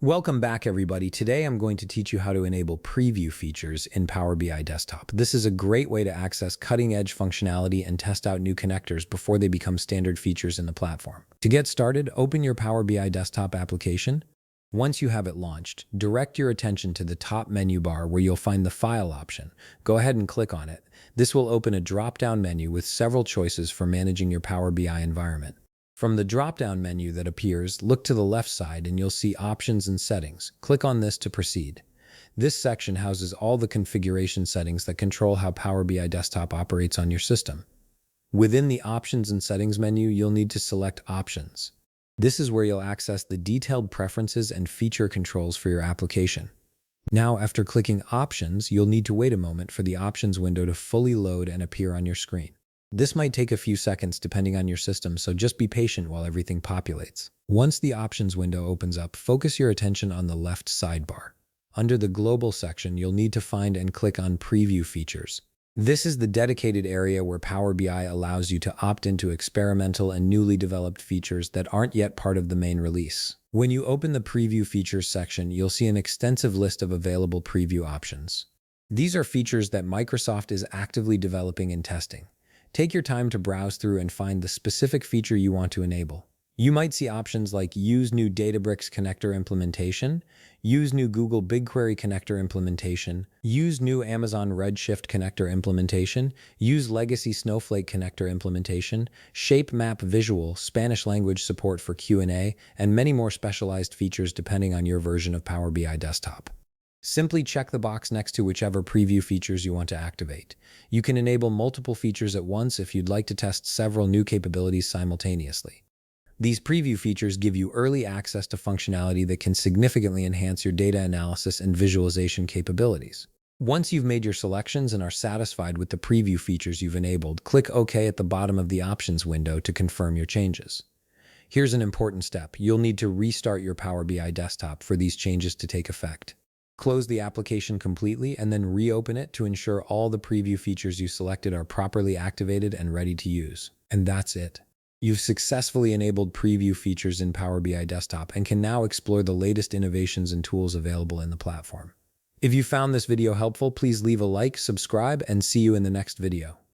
Welcome back, everybody. Today I'm going to teach you how to enable preview features in Power BI Desktop. This is a great way to access cutting-edge functionality and test out new connectors before they become standard features in the platform. To get started, open your Power BI Desktop application. Once you have it launched, direct your attention to the top menu bar where you'll find the File option. Go ahead and click on it. This will open a drop-down menu with several choices for managing your Power BI environment. From the drop-down menu that appears, look to the left side and you'll see Options and Settings. Click on this to proceed. This section houses all the configuration settings that control how Power BI Desktop operates on your system. Within the Options and Settings menu, you'll need to select Options. This is where you'll access the detailed preferences and feature controls for your application. Now, after clicking Options, you'll need to wait a moment for the Options window to fully load and appear on your screen. This might take a few seconds depending on your system, so just be patient while everything populates. Once the Options window opens up, focus your attention on the left sidebar. Under the Global section, you'll need to find and click on Preview Features. This is the dedicated area where Power BI allows you to opt into experimental and newly developed features that aren't yet part of the main release. When you open the Preview Features section, you'll see an extensive list of available preview options. These are features that Microsoft is actively developing and testing. Take your time to browse through and find the specific feature you want to enable. You might see options like Use New Databricks Connector Implementation, Use New Google BigQuery Connector Implementation, Use New Amazon Redshift Connector Implementation, Use Legacy Snowflake Connector Implementation, Shape Map Visual, Spanish language support for Q&A, and many more specialized features depending on your version of Power BI Desktop. Simply check the box next to whichever preview features you want to activate. You can enable multiple features at once if you'd like to test several new capabilities simultaneously. These preview features give you early access to functionality that can significantly enhance your data analysis and visualization capabilities. Once you've made your selections and are satisfied with the preview features you've enabled, click OK at the bottom of the Options window to confirm your changes. Here's an important step. You'll need to restart your Power BI Desktop for these changes to take effect. Close the application completely and then reopen it to ensure all the preview features you selected are properly activated and ready to use. And that's it. You've successfully enabled preview features in Power BI Desktop and can now explore the latest innovations and tools available in the platform. If you found this video helpful, please leave a like, subscribe, and see you in the next video.